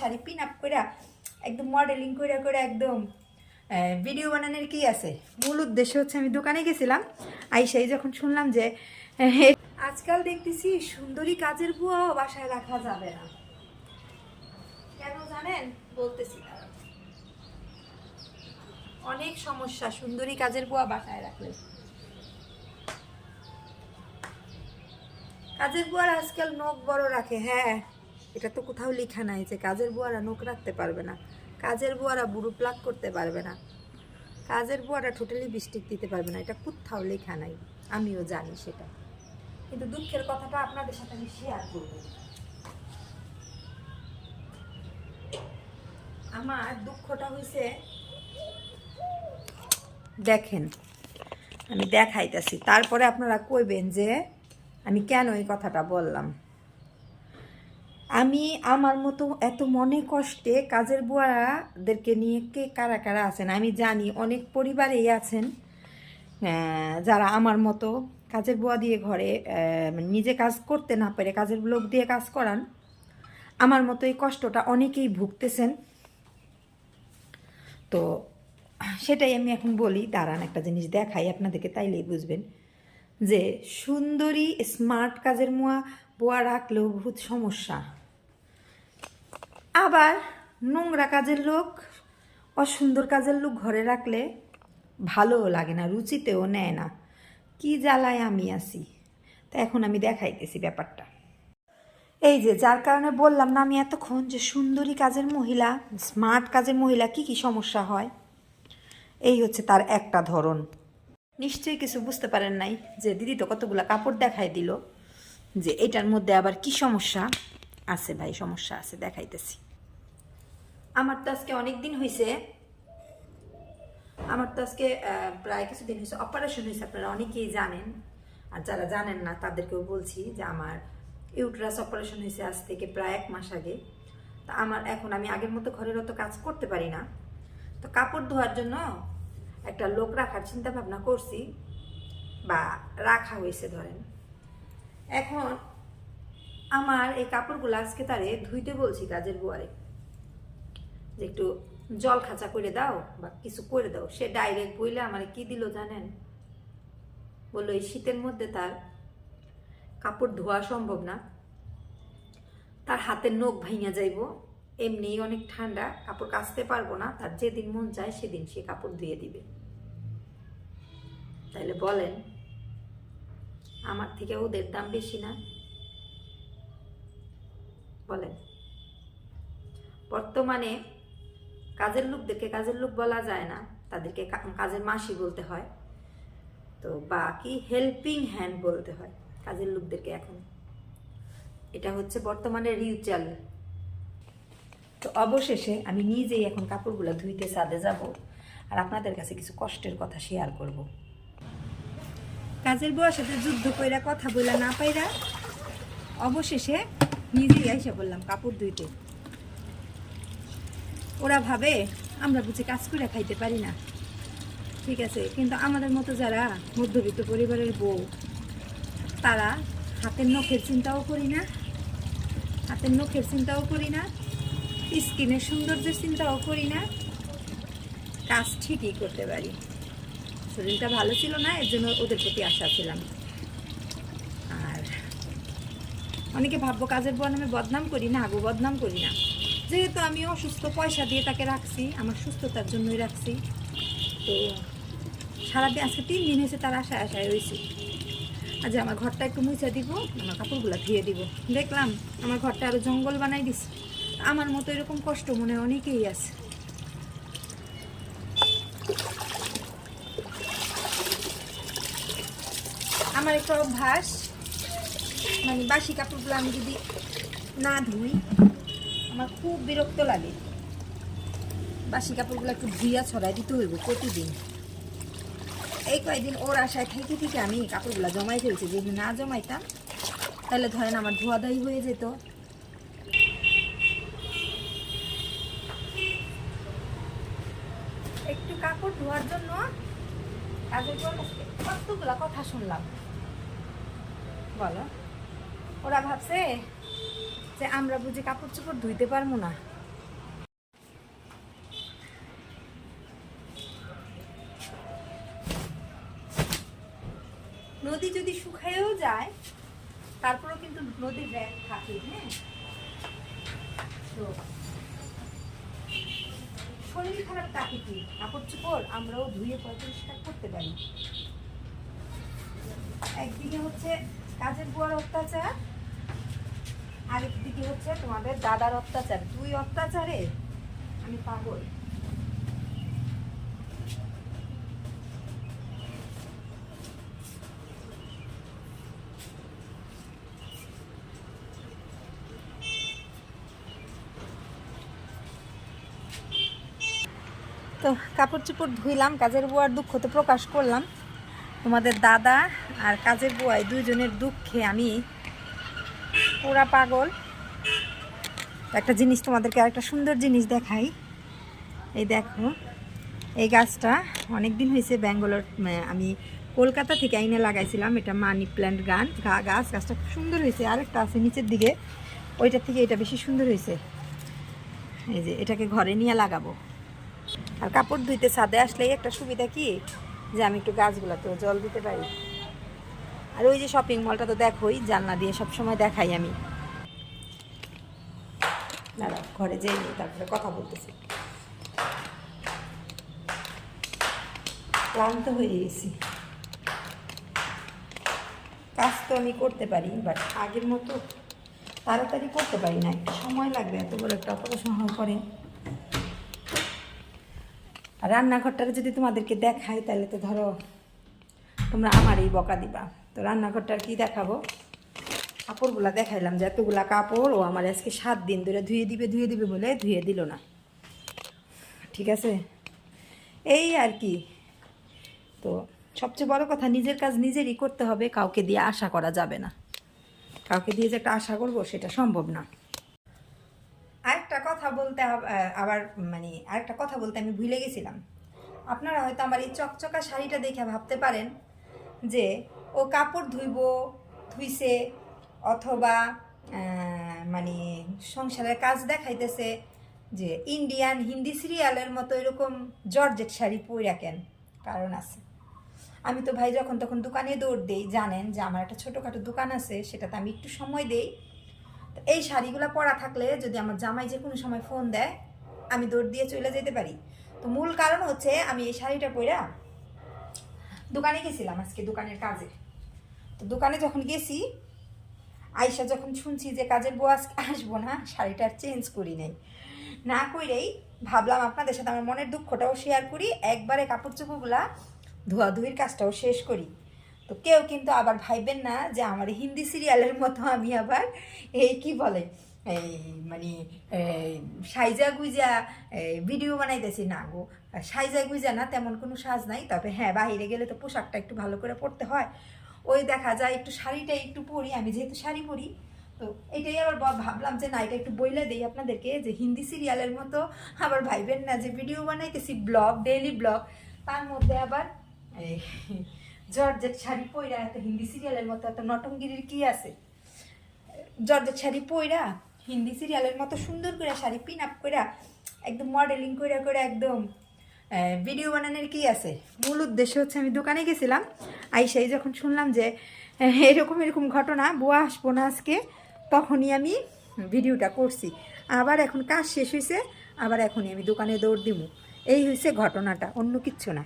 Sari pin up করে একদম modelling করে করে একদম ভিডিও বানানোর কি আছে। মূল উদ্দেশ্য হচ্ছে আমি দোকানে গেছিলাম, আইসাই যখন শুনলাম যে আজকাল দেখতেছি সুন্দরী কাজের বুয়াও বাসায় রাখা যাবে না। কেন জানেন? বলতেছি, অনেক সমস্যা সুন্দরী কাজের বুয়া বাসায় রাখলে। কাজের বুয়ারা আজকাল নখ বড় রাখে। হ্যাঁ, এটা তো কোথাও লেখা নাই যে কাজের বুয়ারা নখ রাখতে পারবে না, কাজের বুয়ারা বুড়ো প্লাক করতে পারবে না, কাজের বুয়ারা টোটালি লিপস্টিক দিতে পারবে না, এটা কোথাও লেখা নাই। আমিও জানি সেটা, কিন্তু দুঃখের কথাটা আপনাদের সাথে আমি শেয়ার করব। আমার দুঃখটা হয়েছে, দেখেন আমি দেখাইতেছি, তারপরে আপনারা কইবেন যে আমি কেন এই কথাটা বললাম। আমি আমার মতো এত মনে কষ্টে কাজের বুয়াদেরকে নিয়ে কে কারা কারা আছেন আমি জানি। অনেক পরিবারেই আছেন যারা আমার মতো কাজের বুয়া দিয়ে ঘরে নিজে কাজ করতে না পারে কাজের লোক দিয়ে কাজ করান। আমার মতো এই কষ্টটা অনেকেই ভুগতেছেন। তো সেটাই আমি এখন বলি, দাঁড়ান একটা জিনিস দেখাই আপনাদেরকে, তাইলেই বুঝবেন যে সুন্দরী স্মার্ট কাজের বুয়া রাখলেও বহুত সমস্যা। আবার নোংরা কাজের লোক, অসুন্দর কাজের লোক ঘরে রাখলে ভালোও লাগে না, রুচিতেও নেয় না। কি জ্বালায় আমি আছি। তা এখন আমি দেখাইতেছি ব্যাপারটা। এই যে যার কারণে বললাম না আমি এতক্ষণ যে সুন্দরী কাজের মহিলা, স্মার্ট কাজের মহিলা কি কি সমস্যা হয়, এই হচ্ছে তার একটা ধরন। নিশ্চয়ই কিছু বুঝতে পারেন নাই যে দিদি তো কতগুলো কাপড় দেখাই দিল, যে এটার মধ্যে আবার কি সমস্যা আছে। ভাই সমস্যা আছে, দেখাইতেছি। আমার তো আজকে অনেক দিন হয়েছে, আমার তো আজকে প্রায় কিছুদিন হয়েছে অপারেশন হয়েছে, আপনারা অনেকেই জানেন। আর যারা জানেন না তাদেরকেও বলছি যে আমার ইউটেরাস অপারেশন হয়েছে আজ থেকে প্রায় 1 মাস আগে। তা আমার এখন আমি আগের মতো ঘরের অত কাজ করতে পারি না। তো কাপড় ধোয়ার জন্য একটা লোক রাখার চিন্তা ভাবনা করছি, বা রাখা হয়েছে ধরেন। এখন আমার এই কাপড়গুলো আজকে তারে ধুইতে বলছি কাজের বুয়ারে, যে একটু জল খাঁচা করে দাও বা কিছু করে দাও। সে ডাইরেক্ট বইলে আমার কি দিল জানেন? বললো এই শীতের মধ্যে তার কাপড় ধোয়া সম্ভব না, তার হাতের নখ ভাঙা যাইব, এমনিই অনেক ঠান্ডা, কাপড় কাচতে পারবো না, তার যেদিন মন চায় সেদিন সে কাপড় ধুয়ে দিবে। তাইলে বলেন আমার থেকে ওদের দাম বেশি না? বলেন। বর্তমানে কাজের লোকদেরকে কাজের লোক বলা যায় না, তাদেরকে কাজের মাসি বলতে হয়, তো বাকি হেল্পিং হ্যান্ড বলতে হয় কাজের লোকদেরকে এখন। এটা হচ্ছে বর্তমানে রিচুয়াল। তো অবশেষে আমি নিজেই এখন কাপড়গুলো ধুইতে ছাদে যাব, আর আপনাদের কাছে কিছু কষ্টের কথা শেয়ার করব। কাজের বুয়ার সাথে যুদ্ধ কইরা কথা বইলা না পাইরা অবশেষে নিজেই এসে বললাম কাপড় ধুইতে। ওরা ভাবে আমরা বুঝি কাজ করে খাইতে পারি না, ঠিক আছে, কিন্তু আমাদের মতো যারা মধ্যবিত্ত পরিবারের বউ, তারা হাতের নখের চিন্তাও করি না, হাতের নখের চিন্তাও করি না, স্কিনের সৌন্দর্যের চিন্তাও করি না, কাজ ঠিকই করতে পারি। শরীরটা ভালো ছিল না, এর জন্য ওদের প্রতি আশা ছিলাম। আর অনেকে ভাববো কাজের বুয়া নামে বদনাম করি না, আগো বদনাম করি না, যেহেতু আমি অসুস্থ, পয়সা দিয়ে তাকে রাখছি, আমার সুস্থতার জন্যই রাখছি। তো সারাদিন আজকে 3 দিন হয়েছে তার আশায় আশায় রয়েছি। আজ আমার ঘরটা একটু মুছে দিব, আমার কাপড়গুলো ধুয়ে দিব। দেখলাম আমার ঘরটা আরো জঙ্গল বানাই দিছে। আমার মতো এরকম কষ্ট মনে অনেকেই আছে। আমার একটা অভ্যাস, মানে বাসি কাপড়গুলো আমি যদি না ধুই আমার খুব বিরক্ত লাগে। বাসি কাপড়গুলো একটু ধুইয়া ছড়াই দিতে হইব প্রতিদিন। এই কয়েকদিন ওর আশায় থেকে থেকে আমি কাপড়গুলো জমাই ফেলছি, যদি না জমাইতাম তাহলে ধরেন আমার ধোয়াধাই হয়ে যেত। একটু কাপড় ধোয়ার জন্য কাজের কতগুলো কথা শুনলাম, বলো। ওরা ভাবছে যে আমরা বুঝি কাপড় চোপড় ধুইতে পারবো না, হয়েও যায়, তারপরেও কিন্তু নদীর ব্যাগ থাকে। হ্যাঁ, তো শরীর খারাপ তাকে কি, কাপড় চোপড় আমরাও ধুয়ে পরিষ্কার করতে পারি। একদিকে হচ্ছে কাজের বুয়ার অত্যাচার, আরেকদিকে হচ্ছে তোমাদের দাদার অত্যাচার। দুই অত্যাচারে আমি পাগল। তো কাপড় চোপড় ধুইলাম, কাজের বুয়ার দুঃখ তো প্রকাশ করলাম। তোমাদের দাদা আর কাজের বুয়াই দুইজনের দুঃখে আমি পুরা পাগল। একটা জিনিস তোমাদেরকে, আরেকটা সুন্দর জিনিস দেখাই। এই দেখো, এই গাছটা অনেক দিন হয়েছে ব্যাঙ্গালোর, আমি কলকাতা থেকে আইনে লাগাইছিলাম। এটা মানি প্ল্যান্ট গাছটা খুব সুন্দর হয়েছে। আরেকটা আছে নিচের দিকে, ওইটার থেকে এটা বেশি সুন্দর হয়েছে। এই যে এটাকে ঘরে নিয়ে লাগাবো। আর কাপড় ধুইতে ছাদে আসলেই একটা সুবিধা কি, যে আমি একটু গাছগুলোতে জল দিতে পারি। আর ওই যে শপিং মলটা তো দেখোই, জানলা দিয়ে সবসময় দেখাই আমি। দাঁড়াও, ঘরে যেয়ে নিই, তারপরে কথা বলতেছি। ক্লান্ত হয়ে গেছি। কাজ তো আমি করতে পারি, বাট আগের মতো তাড়াতাড়ি করতে পারি না, একটু সময় লাগবে। এত বড় একটা অপারেশন হওয়ার পরে রান্নাঘরটাকে যদি তোমাদেরকে দেখাই, তাহলে তো ধরো তোমরা আমারই বকা দিবা। তো রান্নাঘরটার কি দেখাবো, কাপড়গুলা দেখাইলাম যে এতগুলা কাপড় ও আমার আজকে 7 দিন ধরে ধুয়ে দিবে বলে ধুয়ে দিল না। ঠিক আছে, এই আর কি। তো সবচেয়ে বড় কথা, নিজের কাজ নিজেরই করতে হবে, কাউকে দিয়ে আশা করা যাবে না। কাউকে দিয়ে যে একটা আশা করবো সেটা সম্ভব না। আরেকটা কথা বলতে আবার আরেকটা কথা বলতে আমি ভুলে গেছিলাম। আপনারা হয়তো আমার এই চকচকা শাড়িটা দেখে ভাবতে পারেন যে ও কাপড় ধুইছে, অথবা সংসারের কাজ দেখাইতেছে, যে ইন্ডিয়ান হিন্দি সিরিয়ালের মতো এরকম জর্জেট শাড়ি পইরা কেন। কারণ আছে, আমি তো ভাই যখন তখন দোকানে দৌড় দেই। জানেন যে আমার একটা ছোটোখাটো দোকান আছে, সেটাতে আমি একটু সময় দেই। তো এই শাড়িগুলো পরা থাকলে যদি আমার জামাই যে কোনো সময় ফোন দেয়, আমি দৌড় দিয়ে চলে যেতে পারি। তো মূল কারণ হচ্ছে আমি এই শাড়িটা পরা দোকানে গেছিলাম আজকে, দোকানের কাজে। তো দোকানে যখন গেছি, আয়সা যখন শুনছি যে কাজের বউ আজকে আসবো না, শাড়িটা আর চেঞ্জ করি নাই। না করেই ভাবলাম আপনাদের সাথে আমার মনের দুঃখটাও শেয়ার করি, একবারে কাপড় চোপড়গুলা ধোয়াধুয়ির কাজটাও শেষ করি। তো কেউ কিন্তু আবার ভাইবেন না যে আমার হিন্দি সিরিয়ালের মতো আমি আবার এই কি বলে এই সাইজা গুইজা ভিডিও বানাইতেছি না গো। সাইজা গুইজা না, তেমন কোনো সাজ নাই। তবে হ্যাঁ, বাইরে গেলে তো পোশাকটা একটু ভালো করে পরতে হয়। ওই দেখা যায় একটু শাড়িটা একটু পরি, আমি যেহেতু শাড়ি পরি। তো এটাই আবার ভাবলাম যে না, এটা একটু বইলে দেই আপনাদেরকে, যে হিন্দি সিরিয়ালের মতো আবার ভাইবেন না যে ভিডিও বানাইতেছি, ব্লগ, ডেইলি ব্লগ, তার মধ্যে আবার জর্জেট শাড়ি পইরা এত হিন্দি সিরিয়ালের মতো এত নটঙ্গিরির কি আছে। জর্জেট শাড়ি পইরা হিন্দি সিরিয়ালের মতো সুন্দর করে শাড়ি পিন আপ করে একদম মডেলিং করে একদম ভিডিও বানানোর কি আছে। মূল উদ্দেশ্য হচ্ছে, আমি দোকানে গেছিলাম, আইসাই যখন শুনলাম যে এরকম ঘটনা, বুয়া আসবো না আজকে, তখনই আমি ভিডিওটা করছি। আবার এখন কাজ শেষ হয়েছে, আবার এখনই আমি দোকানে দৌড় দিব। এই হয়েছে ঘটনাটা, অন্য কিচ্ছু না।